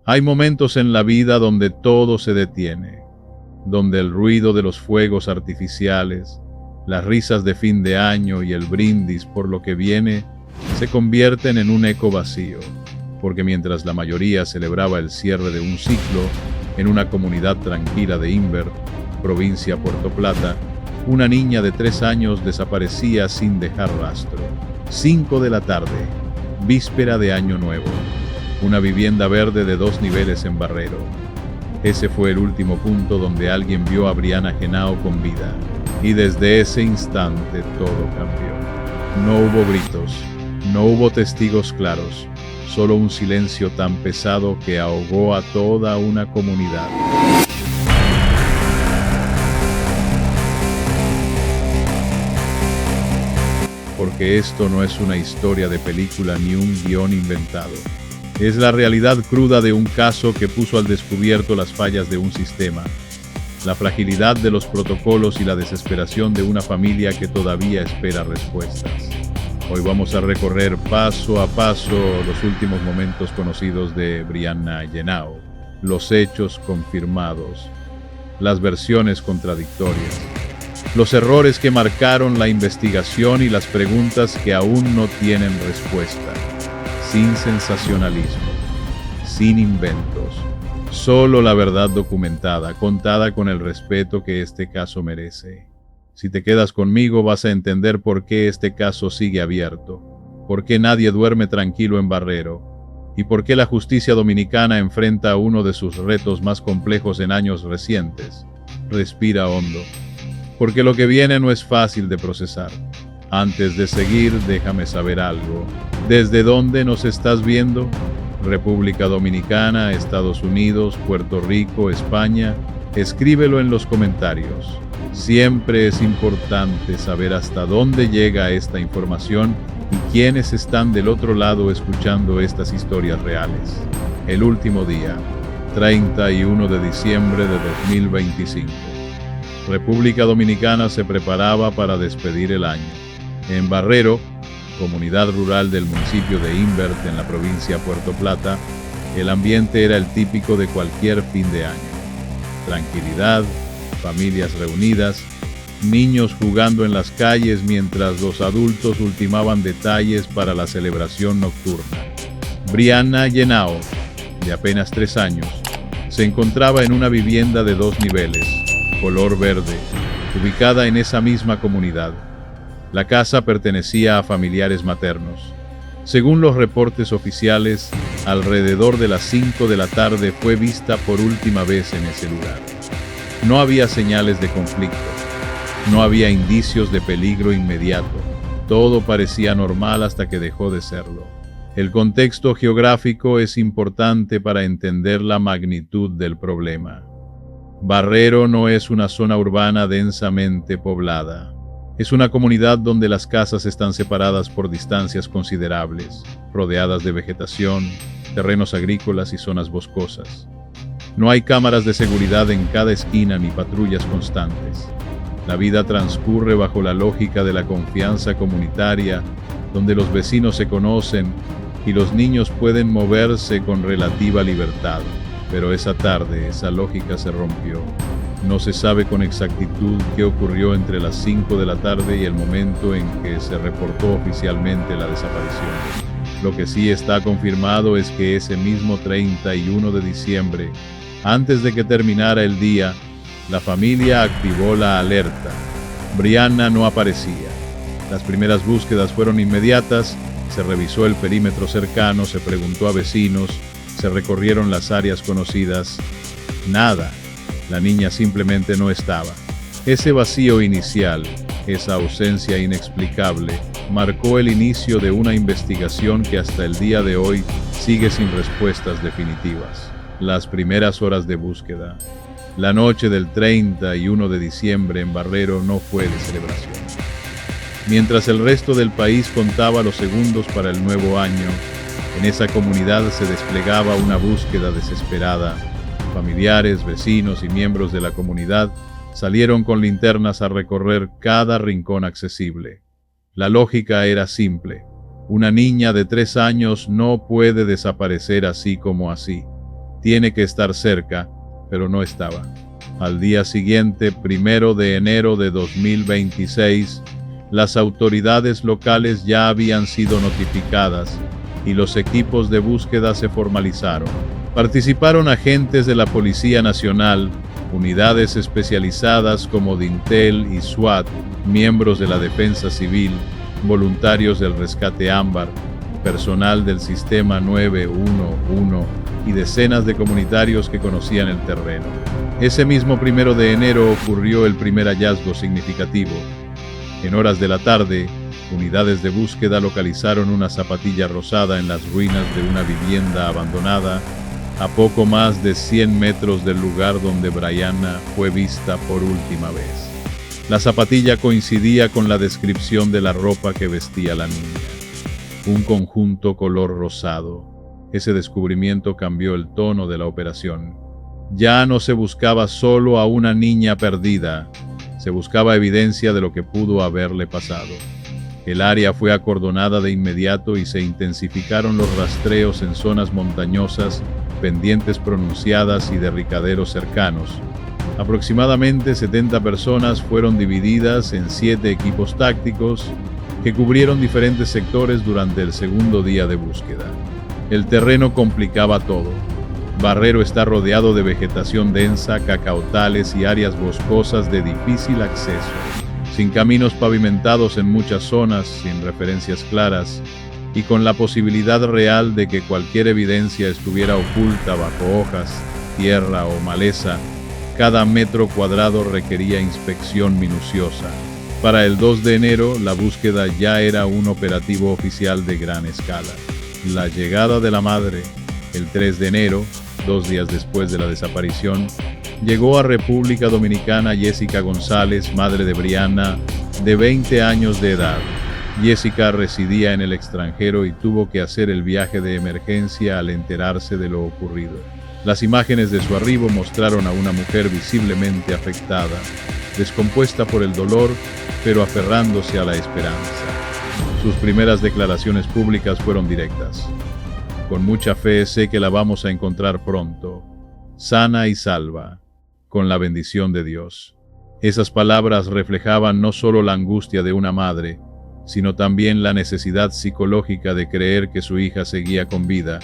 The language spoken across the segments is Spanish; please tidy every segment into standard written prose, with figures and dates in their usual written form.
Hay momentos en la vida donde todo se detiene, donde el ruido de los fuegos artificiales, las risas de fin de año y el brindis por lo que viene se convierten en un eco vacío, porque mientras la mayoría celebraba el cierre de un ciclo, en una comunidad tranquila de Imbert, provincia Puerto Plata, una niña de 3 años desaparecía sin dejar rastro. 5 de la tarde, víspera de Año Nuevo. Una vivienda verde de 2 niveles en Barrero. Ese fue el último punto donde alguien vio a Brianna Henao con vida. Y desde ese instante todo cambió. No hubo gritos, no hubo testigos claros, solo un silencio tan pesado que ahogó a toda una comunidad. Porque esto no es una historia de película ni un guión inventado. Es la realidad cruda de un caso que puso al descubierto las fallas de un sistema, la fragilidad de los protocolos y la desesperación de una familia que todavía espera respuestas. Hoy vamos a recorrer paso a paso los últimos momentos conocidos de Brianna Henao, los hechos confirmados, las versiones contradictorias, los errores que marcaron la investigación y las preguntas que aún no tienen respuesta. Sin sensacionalismo, sin inventos, solo la verdad documentada, contada con el respeto que este caso merece. Si te quedas conmigo vas a entender por qué este caso sigue abierto, por qué nadie duerme tranquilo en Barrero, y por qué la justicia dominicana enfrenta uno de sus retos más complejos en años recientes. Respira hondo, porque lo que viene no es fácil de procesar. Antes de seguir, déjame saber algo. ¿Desde dónde nos estás viendo? República Dominicana, Estados Unidos, Puerto Rico, España. Escríbelo en los comentarios. Siempre es importante saber hasta dónde llega esta información y quiénes están del otro lado escuchando estas historias reales. El último día, 31 de diciembre de 2025. República Dominicana se preparaba para despedir el año. En Barrero, comunidad rural del municipio de Imbert en la provincia Puerto Plata, el ambiente era el típico de cualquier fin de año. Tranquilidad, familias reunidas, niños jugando en las calles mientras los adultos ultimaban detalles para la celebración nocturna. Brianna Henao, de apenas 3 años, se encontraba en una vivienda de 2 niveles, color verde, ubicada en esa misma comunidad. La casa pertenecía a familiares maternos. Según los reportes oficiales, alrededor de las 5 de la tarde fue vista por última vez en ese lugar. No había señales de conflicto, no había indicios de peligro inmediato. Todo parecía normal hasta que dejó de serlo. El contexto geográfico es importante para entender la magnitud del problema. Barrero no es una zona urbana densamente poblada. Es una comunidad donde las casas están separadas por distancias considerables, rodeadas de vegetación, terrenos agrícolas y zonas boscosas. No hay cámaras de seguridad en cada esquina ni patrullas constantes. La vida transcurre bajo la lógica de la confianza comunitaria, donde los vecinos se conocen y los niños pueden moverse con relativa libertad. Pero esa tarde, esa lógica se rompió. No se sabe con exactitud qué ocurrió entre las 5 de la tarde y el momento en que se reportó oficialmente la desaparición. Lo que sí está confirmado es que ese mismo 31 de diciembre, antes de que terminara el día, la familia activó la alerta. Brianna no aparecía. Las primeras búsquedas fueron inmediatas, se revisó el perímetro cercano, se preguntó a vecinos, se recorrieron las áreas conocidas. Nada. La niña simplemente no estaba. Ese vacío inicial, esa ausencia inexplicable, marcó el inicio de una investigación que hasta el día de hoy sigue sin respuestas definitivas. Las primeras horas de búsqueda. La noche del 31 de diciembre en Barrero no fue de celebración. Mientras el resto del país contaba los segundos para el nuevo año, en esa comunidad se desplegaba una búsqueda desesperada. Familiares, vecinos y miembros de la comunidad salieron con linternas a recorrer cada rincón accesible. La lógica era simple. Una niña de 3 años no puede desaparecer así como así. Tiene que estar cerca, pero no estaba. Al día siguiente, 1 de enero de 2026, las autoridades locales ya habían sido notificadas y los equipos de búsqueda se formalizaron. Participaron agentes de la Policía Nacional, unidades especializadas como Dintel y SWAT, miembros de la Defensa Civil, voluntarios del Rescate Ámbar, personal del Sistema 911 y decenas de comunitarios que conocían el terreno. Ese mismo 1 de enero ocurrió el primer hallazgo significativo. En horas de la tarde, unidades de búsqueda localizaron una zapatilla rosada en las ruinas de una vivienda abandonada a poco más de 100 metros del lugar donde Brianna fue vista por última vez. La zapatilla coincidía con la descripción de la ropa que vestía la niña. Un conjunto color rosado. Ese descubrimiento cambió el tono de la operación. Ya no se buscaba solo a una niña perdida, se buscaba evidencia de lo que pudo haberle pasado. El área fue acordonada de inmediato y se intensificaron los rastreos en zonas montañosas, pendientes pronunciadas y derricaderos cercanos. Aproximadamente 70 personas fueron divididas en 7 equipos tácticos que cubrieron diferentes sectores durante el segundo día de búsqueda. El terreno complicaba todo. Barrero está rodeado de vegetación densa, cacautales y áreas boscosas de difícil acceso, sin caminos pavimentados en muchas zonas, sin referencias claras, y con la posibilidad real de que cualquier evidencia estuviera oculta bajo hojas, tierra o maleza. Cada metro cuadrado requería inspección minuciosa. Para el 2 de enero, la búsqueda ya era un operativo oficial de gran escala. La llegada de la madre, el 3 de enero, 2 días después de la desaparición, llegó a República Dominicana Jessica González, madre de Brianna, de 20 años de edad. Jessica residía en el extranjero y tuvo que hacer el viaje de emergencia al enterarse de lo ocurrido. Las imágenes de su arribo mostraron a una mujer visiblemente afectada, descompuesta por el dolor, pero aferrándose a la esperanza. Sus primeras declaraciones públicas fueron directas. Con mucha fe sé que la vamos a encontrar pronto, sana y salva, con la bendición de Dios. Esas palabras reflejaban no solo la angustia de una madre, sino también la necesidad psicológica de creer que su hija seguía con vida,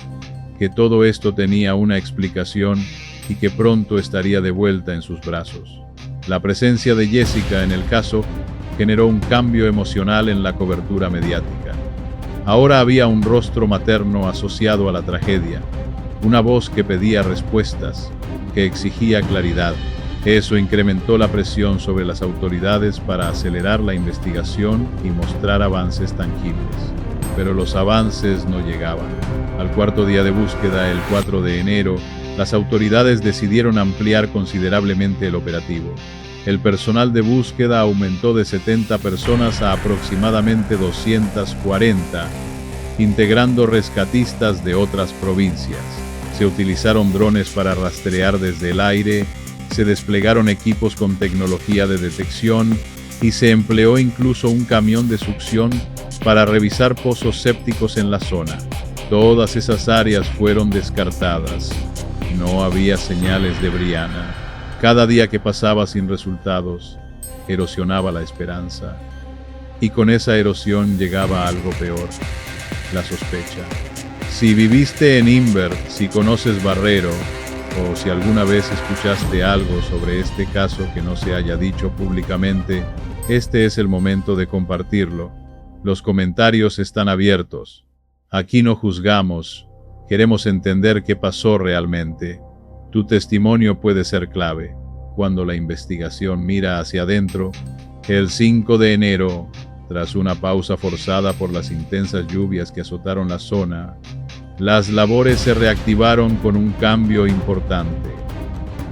que todo esto tenía una explicación y que pronto estaría de vuelta en sus brazos. La presencia de Jessica en el caso generó un cambio emocional en la cobertura mediática. Ahora había un rostro materno asociado a la tragedia, una voz que pedía respuestas, que exigía claridad. Eso incrementó la presión sobre las autoridades para acelerar la investigación y mostrar avances tangibles. Pero los avances no llegaban. Al cuarto día de búsqueda, el 4 de enero, las autoridades decidieron ampliar considerablemente el operativo. El personal de búsqueda aumentó de 70 personas a aproximadamente 240, integrando rescatistas de otras provincias. Se utilizaron drones para rastrear desde el aire, se desplegaron equipos con tecnología de detección y se empleó incluso un camión de succión para revisar pozos sépticos en la zona. Todas esas áreas fueron descartadas. No había señales de Brianna. Cada día que pasaba sin resultados, erosionaba la esperanza. Y con esa erosión llegaba algo peor, la sospecha. Si viviste en Inver, si conoces Barrero, o si alguna vez escuchaste algo sobre este caso que no se haya dicho públicamente, este es el momento de compartirlo. Los comentarios están abiertos. Aquí no juzgamos, queremos entender qué pasó realmente. Tu testimonio puede ser clave. Cuando la investigación mira hacia adentro, el 5 de enero, tras una pausa forzada por las intensas lluvias que azotaron la zona, las labores se reactivaron con un cambio importante.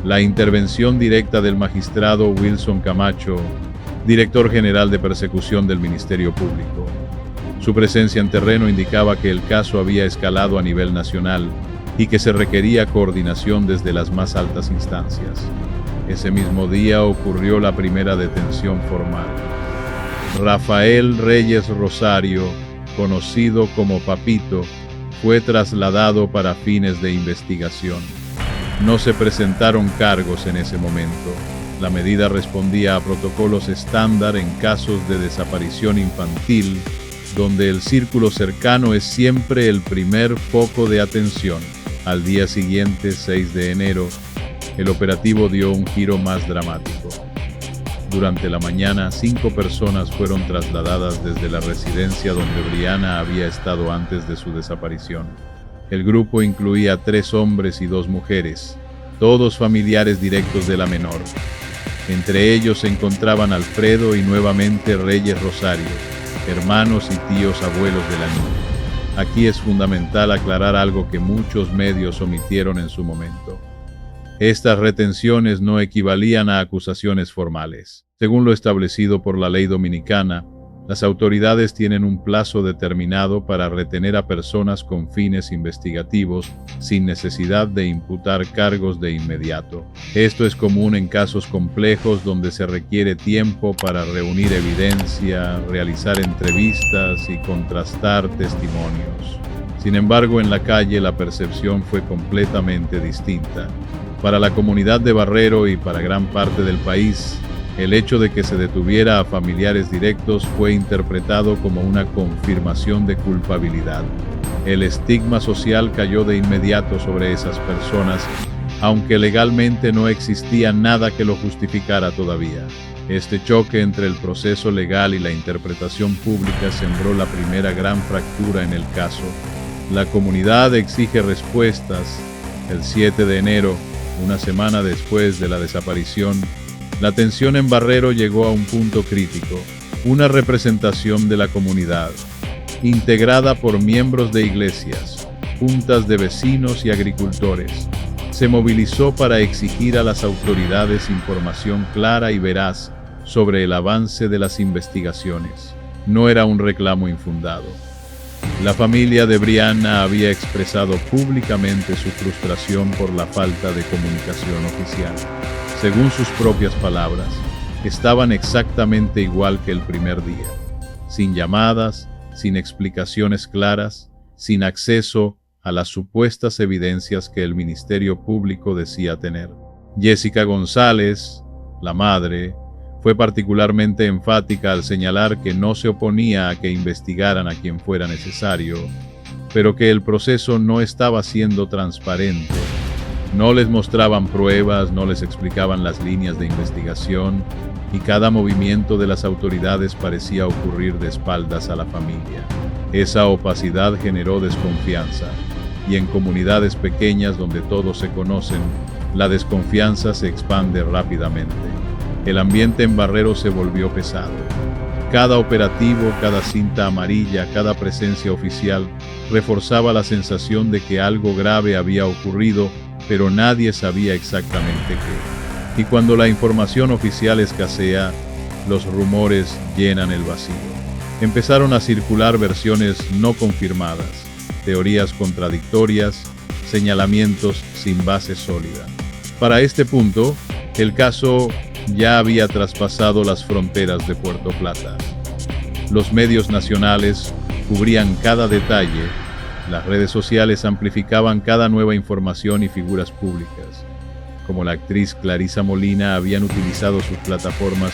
La intervención directa del magistrado Wilson Camacho, director general de persecución del Ministerio Público. Su presencia en terreno indicaba que el caso había escalado a nivel nacional y que se requería coordinación desde las más altas instancias. Ese mismo día ocurrió la primera detención formal. Rafael Reyes Rosario, conocido como Papito, fue trasladado para fines de investigación. No se presentaron cargos en ese momento. La medida respondía a protocolos estándar en casos de desaparición infantil, donde el círculo cercano es siempre el primer foco de atención. Al día siguiente, 6 de enero, el operativo dio un giro más dramático. Durante la mañana, 5 personas fueron trasladadas desde la residencia donde Brianna había estado antes de su desaparición. El grupo incluía 3 hombres y 2 mujeres, todos familiares directos de la menor. Entre ellos se encontraban Alfredo y nuevamente Reyes Rosario, hermanos y tíos abuelos de la niña. Aquí es fundamental aclarar algo que muchos medios omitieron en su momento. Estas retenciones no equivalían a acusaciones formales. Según lo establecido por la ley dominicana, las autoridades tienen un plazo determinado para retener a personas con fines investigativos sin necesidad de imputar cargos de inmediato. Esto es común en casos complejos donde se requiere tiempo para reunir evidencia, realizar entrevistas y contrastar testimonios. Sin embargo, en la calle la percepción fue completamente distinta. Para la comunidad de Barrero y para gran parte del país, el hecho de que se detuviera a familiares directos fue interpretado como una confirmación de culpabilidad. El estigma social cayó de inmediato sobre esas personas, aunque legalmente no existía nada que lo justificara todavía. Este choque entre el proceso legal y la interpretación pública sembró la primera gran fractura en el caso. La comunidad exige respuestas. El 7 de enero, una semana después de la desaparición, la tensión en Barrero llegó a un punto crítico. Una representación de la comunidad, integrada por miembros de iglesias, juntas de vecinos y agricultores, se movilizó para exigir a las autoridades información clara y veraz sobre el avance de las investigaciones. No era un reclamo infundado. La familia de Brianna había expresado públicamente su frustración por la falta de comunicación oficial. Según sus propias palabras, estaban exactamente igual que el primer día, sin llamadas, sin explicaciones claras, sin acceso a las supuestas evidencias que el Ministerio Público decía tener. Jessica González, la madre, fue particularmente enfática al señalar que no se oponía a que investigaran a quien fuera necesario, pero que el proceso no estaba siendo transparente. No les mostraban pruebas, no les explicaban las líneas de investigación, y cada movimiento de las autoridades parecía ocurrir de espaldas a la familia. Esa opacidad generó desconfianza, y en comunidades pequeñas donde todos se conocen, la desconfianza se expande rápidamente. El ambiente en Barrero se volvió pesado. Cada operativo, cada cinta amarilla, cada presencia oficial reforzaba la sensación de que algo grave había ocurrido, pero nadie sabía exactamente qué. Y cuando la información oficial escasea, los rumores llenan el vacío. Empezaron a circular versiones no confirmadas, teorías contradictorias, señalamientos sin base sólida. Para este punto, el caso ya había traspasado las fronteras de Puerto Plata. Los medios nacionales cubrían cada detalle, las redes sociales amplificaban cada nueva información y figuras públicas, como la actriz Clarisa Molina, habían utilizado sus plataformas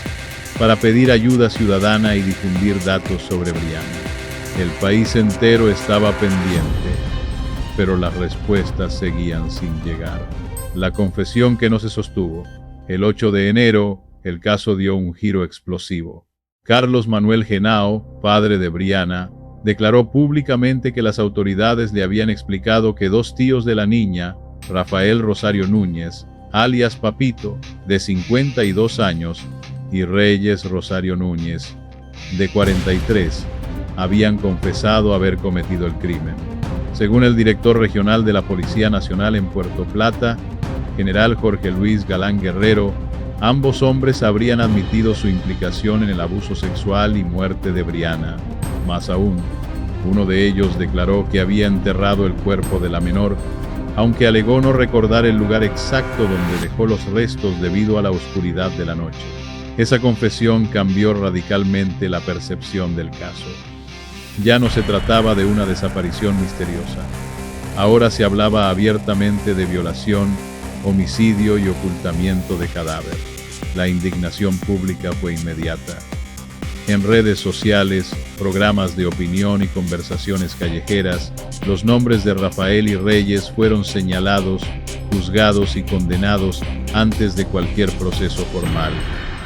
para pedir ayuda ciudadana y difundir datos sobre Brianna. El país entero estaba pendiente, pero las respuestas seguían sin llegar. La confesión que no se sostuvo. El 8 de enero, el caso dio un giro explosivo. Carlos Manuel Genao, padre de Brianna, declaró públicamente que las autoridades le habían explicado que 2 tíos de la niña, Rafael Rosario Núñez, alias Papito, de 52 años, y Reyes Rosario Núñez, de 43, habían confesado haber cometido el crimen. Según el director regional de la Policía Nacional en Puerto Plata, general Jorge Luis Galán Guerrero, ambos hombres habrían admitido su implicación en el abuso sexual y muerte de Brianna. Más aún, uno de ellos declaró que había enterrado el cuerpo de la menor, aunque alegó no recordar el lugar exacto donde dejó los restos debido a la oscuridad de la noche. Esa confesión cambió radicalmente la percepción del caso. Ya no se trataba de una desaparición misteriosa. Ahora se hablaba abiertamente de violación, homicidio y ocultamiento de cadáver. La indignación pública fue inmediata. En redes sociales, programas de opinión y conversaciones callejeras, los nombres de Rafael y Reyes fueron señalados, juzgados y condenados antes de cualquier proceso formal.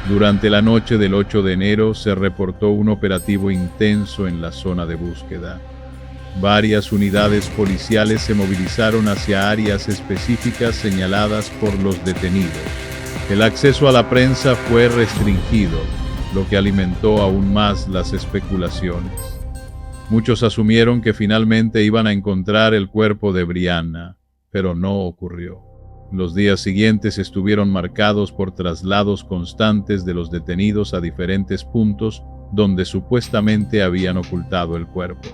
Durante la noche del 8 de enero se reportó un operativo intenso en la zona de búsqueda. Varias unidades policiales se movilizaron hacia áreas específicas señaladas por los detenidos. El acceso a la prensa fue restringido, lo que alimentó aún más las especulaciones. Muchos asumieron que finalmente iban a encontrar el cuerpo de Brianna, pero no ocurrió. Los días siguientes estuvieron marcados por traslados constantes de los detenidos a diferentes puntos donde supuestamente habían ocultado el cuerpo.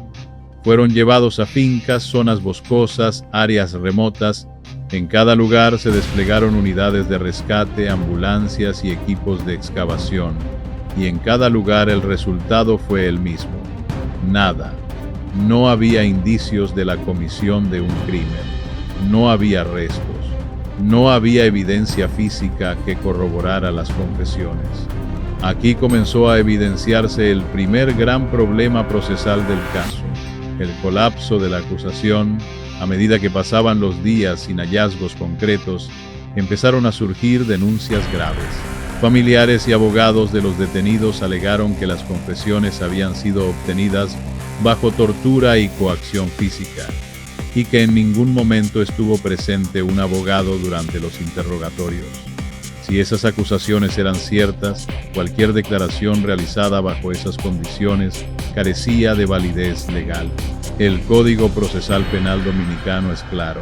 Fueron llevados a fincas, zonas boscosas, áreas remotas. En cada lugar se desplegaron unidades de rescate, ambulancias y equipos de excavación. Y en cada lugar el resultado fue el mismo. Nada. No había indicios de la comisión de un crimen. No había restos. No había evidencia física que corroborara las confesiones. Aquí comenzó a evidenciarse el primer gran problema procesal del caso, el colapso de la acusación. A medida que pasaban los días sin hallazgos concretos, empezaron a surgir denuncias graves. Familiares y abogados de los detenidos alegaron que las confesiones habían sido obtenidas bajo tortura y coacción física, y que en ningún momento estuvo presente un abogado durante los interrogatorios. Si esas acusaciones eran ciertas, cualquier declaración realizada bajo esas condiciones carecía de validez legal. El Código Procesal Penal Dominicano es claro.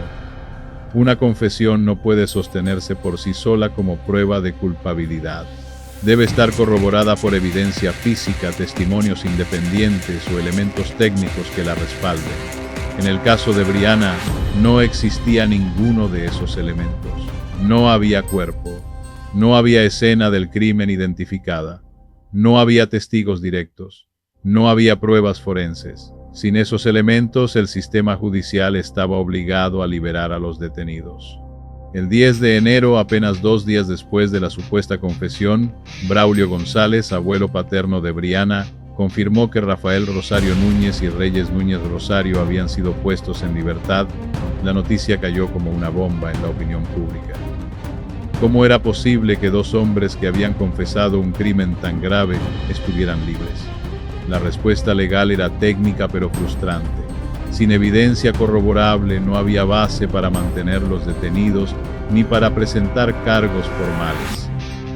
Una confesión no puede sostenerse por sí sola como prueba de culpabilidad. Debe estar corroborada por evidencia física, testimonios independientes o elementos técnicos que la respalden. En el caso de Brianna, no existía ninguno de esos elementos. No había cuerpo. No había escena del crimen identificada. No había testigos directos. No había pruebas forenses. Sin esos elementos, el sistema judicial estaba obligado a liberar a los detenidos. El 10 de enero, apenas 2 días después de la supuesta confesión, Braulio González, abuelo paterno de Brianna, confirmó que Rafael Rosario Núñez y Reyes Núñez Rosario habían sido puestos en libertad. La noticia cayó como una bomba en la opinión pública. ¿Cómo era posible que 2 hombres que habían confesado un crimen tan grave estuvieran libres? La respuesta legal era técnica pero frustrante. Sin evidencia corroborable no había base para mantenerlos detenidos ni para presentar cargos formales.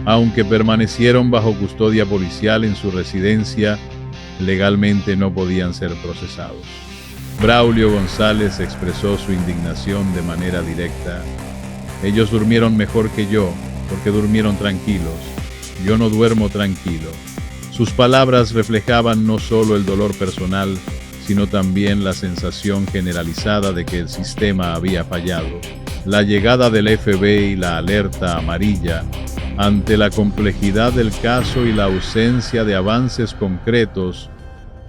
Aunque permanecieron bajo custodia policial en su residencia, legalmente no podían ser procesados. Braulio González expresó su indignación de manera directa. Ellos durmieron mejor que yo, porque durmieron tranquilos. Yo no duermo tranquilo. Sus palabras reflejaban no solo el dolor personal, sino también la sensación generalizada de que el sistema había fallado. La llegada del FBI y la alerta amarilla, ante la complejidad del caso y la ausencia de avances concretos,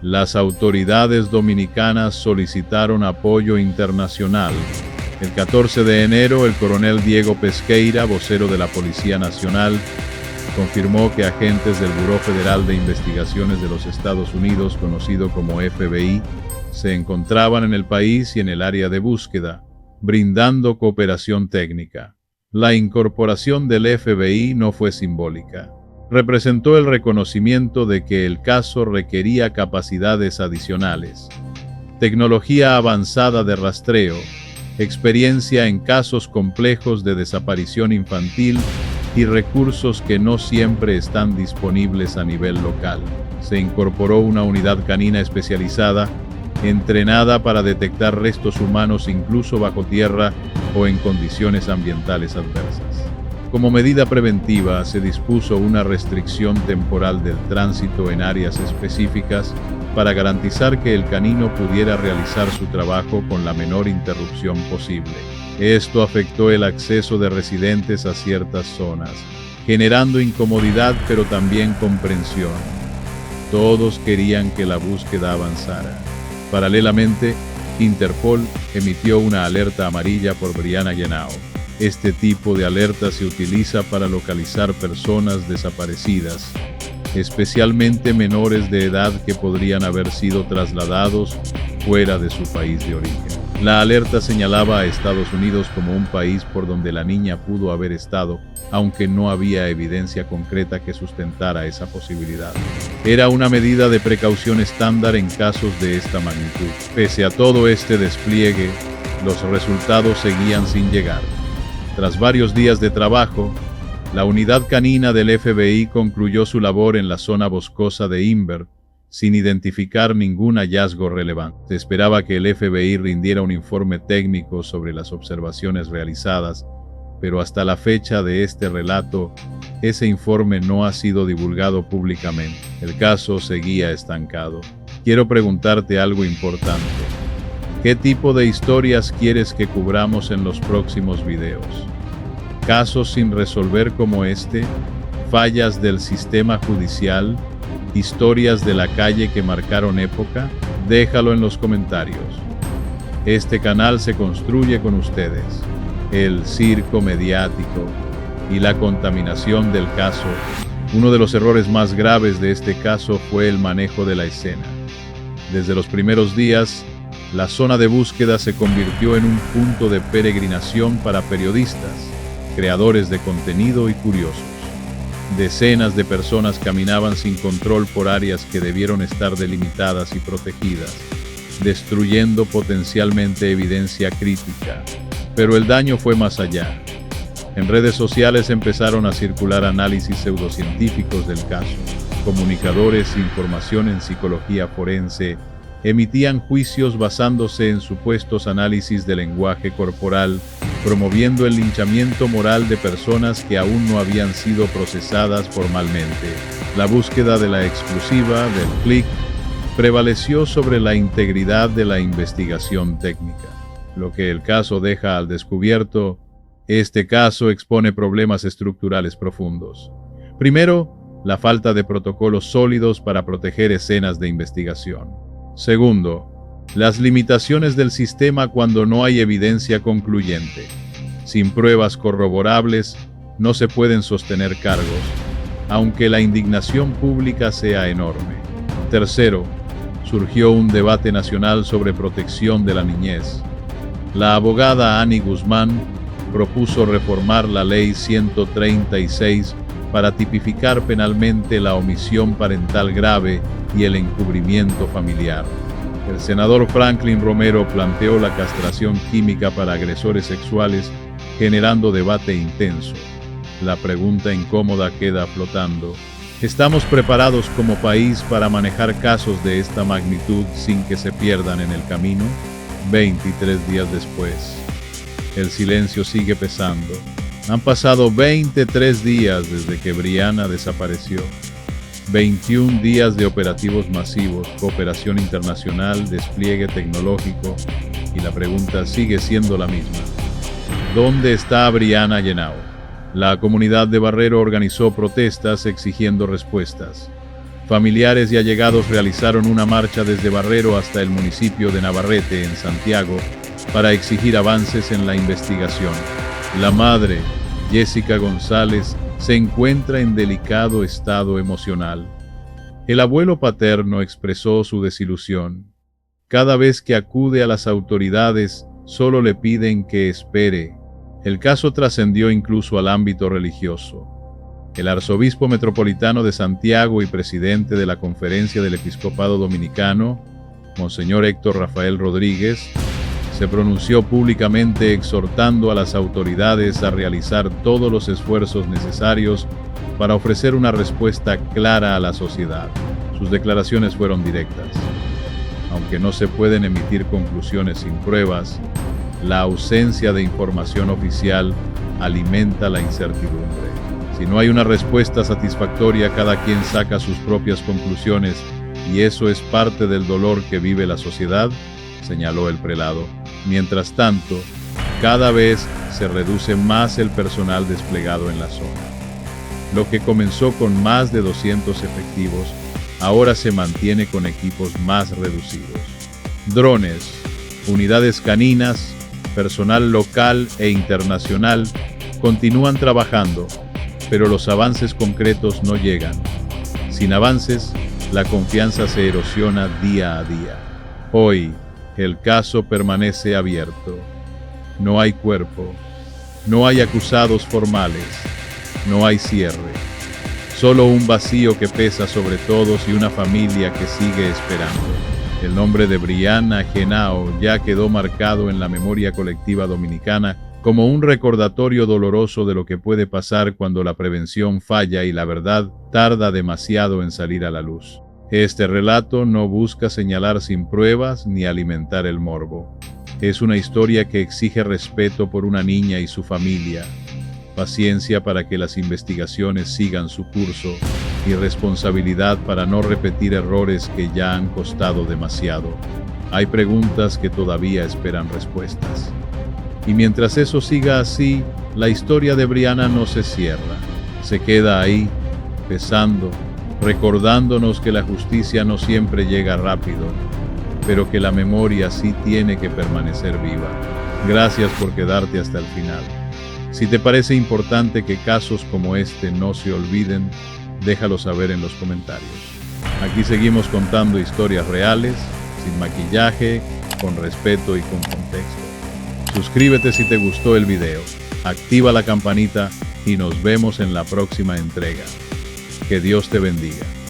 las autoridades dominicanas solicitaron apoyo internacional. El 14 de enero, el coronel Diego Pesqueira, vocero de la Policía Nacional, confirmó que agentes del Buró Federal de Investigaciones de los Estados Unidos, conocido como FBI, se encontraban en el país y en el área de búsqueda, brindando cooperación técnica. La incorporación del FBI no fue simbólica. Representó el reconocimiento de que el caso requería capacidades adicionales, tecnología avanzada de rastreo, experiencia en casos complejos de desaparición infantil y recursos que no siempre están disponibles a nivel local. Se incorporó una unidad canina especializada, entrenada para detectar restos humanos incluso bajo tierra o en condiciones ambientales adversas. Como medida preventiva, se dispuso una restricción temporal del tránsito en áreas específicas para garantizar que el canino pudiera realizar su trabajo con la menor interrupción posible. Esto afectó el acceso de residentes a ciertas zonas, generando incomodidad pero también comprensión. Todos querían que la búsqueda avanzara. Paralelamente, Interpol emitió una alerta amarilla por Brianna Henao. Este tipo de alerta se utiliza para localizar personas desaparecidas, especialmente menores de edad que podrían haber sido trasladados fuera de su país de origen. La alerta señalaba a Estados Unidos como un país por donde la niña pudo haber estado, aunque no había evidencia concreta que sustentara esa posibilidad. Era una medida de precaución estándar en casos de esta magnitud. Pese a todo este despliegue, los resultados seguían sin llegar. Tras varios días de trabajo, la unidad canina del FBI concluyó su labor en la zona boscosa de Inver, sin identificar ningún hallazgo relevante. Se esperaba que el FBI rindiera un informe técnico sobre las observaciones realizadas, pero hasta la fecha de este relato, ese informe no ha sido divulgado públicamente. El caso seguía estancado. Quiero preguntarte algo importante. ¿Qué tipo de historias quieres que cubramos en los próximos videos? ¿Casos sin resolver como este? ¿Fallas del sistema judicial? ¿Historias de la calle que marcaron época? Déjalo en los comentarios. Este canal se construye con ustedes. El circo mediático y la contaminación del caso. Uno de los errores más graves de este caso fue el manejo de la escena. Desde los primeros días, la zona de búsqueda se convirtió en un punto de peregrinación para periodistas, creadores de contenido y curiosos. Decenas de personas caminaban sin control por áreas que debieron estar delimitadas y protegidas, destruyendo potencialmente evidencia crítica. Pero el daño fue más allá. En redes sociales empezaron a circular análisis pseudocientíficos del caso. Comunicadores sin formación en psicología forense emitían juicios basándose en supuestos análisis de lenguaje corporal, promoviendo el linchamiento moral de personas que aún no habían sido procesadas formalmente. La búsqueda de la exclusiva, del clic, prevaleció sobre la integridad de la investigación técnica. Lo que el caso deja al descubierto, este caso expone problemas estructurales profundos. Primero, la falta de protocolos sólidos para proteger escenas de investigación. Segundo, las limitaciones del sistema cuando no hay evidencia concluyente. Sin pruebas corroborables, no se pueden sostener cargos, aunque la indignación pública sea enorme. Tercero, surgió un debate nacional sobre protección de la niñez. La abogada Annie Guzmán propuso reformar la Ley 136 para tipificar penalmente la omisión parental grave y el encubrimiento familiar. El senador Franklin Romero planteó la castración química para agresores sexuales, generando debate intenso. La pregunta incómoda queda flotando. ¿Estamos preparados como país para manejar casos de esta magnitud sin que se pierdan en el camino? 23 días después, el silencio sigue pesando. Han pasado 23 días desde que Brianna desapareció. 21 días de operativos masivos, cooperación internacional, despliegue tecnológico, y la pregunta sigue siendo la misma. ¿Dónde está Brianna Yenao? La comunidad de Barrero organizó protestas exigiendo respuestas. Familiares y allegados realizaron una marcha desde Barrero hasta el municipio de Navarrete, en Santiago, para exigir avances en la investigación. La madre, Jessica González, se encuentra en delicado estado emocional. El abuelo paterno expresó su desilusión. Cada vez que acude a las autoridades, solo le piden que espere. El caso trascendió incluso al ámbito religioso. El arzobispo metropolitano de Santiago y presidente de la Conferencia del Episcopado Dominicano, Monseñor Héctor Rafael Rodríguez, se pronunció públicamente exhortando a las autoridades a realizar todos los esfuerzos necesarios para ofrecer una respuesta clara a la sociedad. Sus declaraciones fueron directas. Aunque no se pueden emitir conclusiones sin pruebas, la ausencia de información oficial alimenta la incertidumbre. Si no hay una respuesta satisfactoria, cada quien saca sus propias conclusiones, y eso es parte del dolor que vive la sociedad, señaló el prelado. Mientras tanto, cada vez se reduce más el personal desplegado en la zona. Lo que comenzó con más de 200 efectivos, ahora se mantiene con equipos más reducidos. Drones, unidades caninas personal local e internacional continúan trabajando, pero los avances concretos no llegan. Sin avances, la confianza se erosiona día a día. Hoy, el caso permanece abierto. No hay cuerpo, no hay acusados formales, no hay cierre. Solo un vacío que pesa sobre todos y una familia que sigue esperando. El nombre de Brianna Henao ya quedó marcado en la memoria colectiva dominicana como un recordatorio doloroso de lo que puede pasar cuando la prevención falla y la verdad tarda demasiado en salir a la luz. Este relato no busca señalar sin pruebas ni alimentar el morbo. Es una historia que exige respeto por una niña y su familia, paciencia para que las investigaciones sigan su curso y responsabilidad para no repetir errores que ya han costado demasiado. Hay preguntas que todavía esperan respuestas. Y mientras eso siga así, la historia de Brianna no se cierra. Se queda ahí, pesando, recordándonos que la justicia no siempre llega rápido, pero que la memoria sí tiene que permanecer viva. Gracias por quedarte hasta el final. Si te parece importante que casos como este no se olviden, déjalo saber en los comentarios. Aquí seguimos contando historias reales, sin maquillaje, con respeto y con contexto. Suscríbete si te gustó el video, activa la campanita y nos vemos en la próxima entrega. Que Dios te bendiga.